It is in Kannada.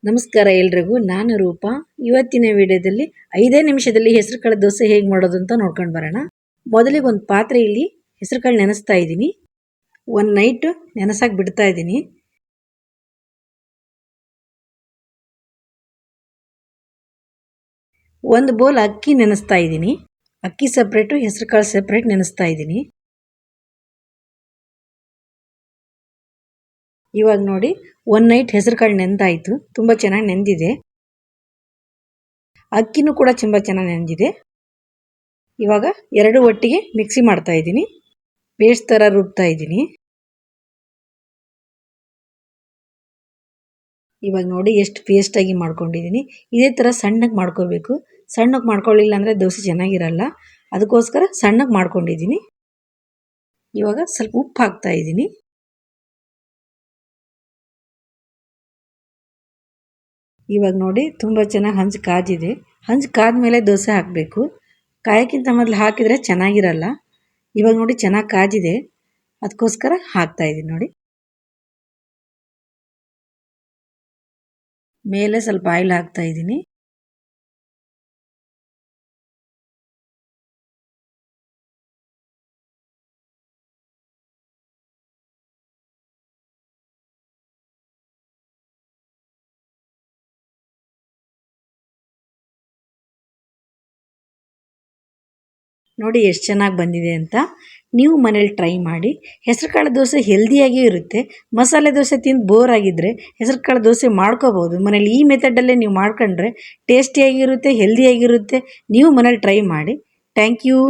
ನಮಸ್ಕಾರ ಎಲ್ರಿಗೂ, ನಾನು ರೂಪಾ. ಇವತ್ತಿನ ವಿಡಿಯೋದಲ್ಲಿ 5 ನಿಮಿಷದಲ್ಲಿ ಹೆಸರುಕಾಳು ದೋಸೆ ಹೇಗೆ ಮಾಡೋದು ಅಂತ ನೋಡ್ಕೊಂಡು ಬರೋಣ. ಮೊದಲಿಗೆ ಒಂದು ಪಾತ್ರೆಯಲ್ಲಿ ಹೆಸರುಕಾಳು ನೆನೆಸ್ತಾ ಇದ್ದೀನಿ. ಒಂದು ನೈಟ್ ನೆನೆಸಕ್ಕೆ ಬಿಡ್ತಾ ಇದ್ದೀನಿ. ಒಂದು ಬೌಲ್ ಅಕ್ಕಿ ನೆನೆಸ್ತಾ ಇದ್ದೀನಿ. ಅಕ್ಕಿ ಸಪ್ರೇಟು, ಹೆಸರುಕಾಳು ಸಪ್ರೇಟ್ ನೆನೆಸ್ತಾ ಇದ್ದೀನಿ. ಇವಾಗ ನೋಡಿ, ಒಂದು ನೈಟ್ ಹೆಸರುಕಾಳು ನೆಂದಾಯಿತು. ತುಂಬ ಚೆನ್ನಾಗಿ ನೆಂದಿದೆ. ಅಕ್ಕಿನೂ ಕೂಡ ತುಂಬ ಚೆನ್ನಾಗಿ ನೆಂದಿದೆ. ಇವಾಗ ಎರಡು ಒಟ್ಟಿಗೆ ಮಿಕ್ಸಿ ಮಾಡ್ತಾ ಇದ್ದೀನಿ. ಪೇಸ್ಟ್ ಥರ ರುಬ್ತಾ ಇದ್ದೀನಿ. ಇವಾಗ ನೋಡಿ ಎಷ್ಟು ಪೇಸ್ಟಾಗಿ ಮಾಡ್ಕೊಂಡಿದ್ದೀನಿ. ಇದೇ ಥರ ಸಣ್ಣಗೆ ಮಾಡ್ಕೋಬೇಕು. ಸಣ್ಣಗೆ ಮಾಡ್ಕೊಳ್ಳಿಲ್ಲ ಅಂದರೆ ದೋಸೆ ಚೆನ್ನಾಗಿರಲ್ಲ. ಅದಕ್ಕೋಸ್ಕರ ಸಣ್ಣಗೆ ಮಾಡ್ಕೊಂಡಿದ್ದೀನಿ. ಇವಾಗ ಸ್ವಲ್ಪ ಉಪ್ಪು ಹಾಕ್ತಾ ಇದ್ದೀನಿ. ಇವಾಗ ನೋಡಿ ತುಂಬ ಚೆನ್ನಾಗಿ ಹಂಚು ಕಾದಿದೆ. ಹಂಚು ಕಾದ್ಮೇಲೆ ದೋಸೆ ಹಾಕಬೇಕು. ಕಾಯಕ್ಕಿಂತ ಮೊದಲು ಹಾಕಿದರೆ ಚೆನ್ನಾಗಿರಲ್ಲ. ಇವಾಗ ನೋಡಿ ಚೆನ್ನಾಗಿ ಕಾದಿದೆ, ಅದಕ್ಕೋಸ್ಕರ ಹಾಕ್ತಾ ಇದ್ದೀನಿ. ನೋಡಿ, ಮೇಲೆ ಸ್ವಲ್ಪ ಆಯಿಲ್ ಹಾಕ್ತಾ ಇದ್ದೀನಿ. ನೋಡಿ ಎಷ್ಟು ಚೆನ್ನಾಗಿ ಬಂದಿದೆ ಅಂತ. ನೀವು ಮನೇಲಿ ಟ್ರೈ ಮಾಡಿ. ಹೆಸರುಕಾಳು ದೋಸೆ ಹೆಲ್ದಿಯಾಗಿ ಇರುತ್ತೆ. ಮಸಾಲೆ ದೋಸೆ ತಿಂದು ಬೋರ್ ಆಗಿದ್ದರೆ ಹೆಸರುಕಾಳು ದೋಸೆ ಮಾಡ್ಕೋಬೋದು ಮನೇಲಿ. ಈ ಮೆಥಡಲ್ಲೇ ನೀವು ಮಾಡ್ಕೊಂಡ್ರೆ ಟೇಸ್ಟಿಯಾಗಿರುತ್ತೆ, ಹೆಲ್ದಿಯಾಗಿರುತ್ತೆ. ನೀವು ಮನೇಲಿ ಟ್ರೈ ಮಾಡಿ. Thank you.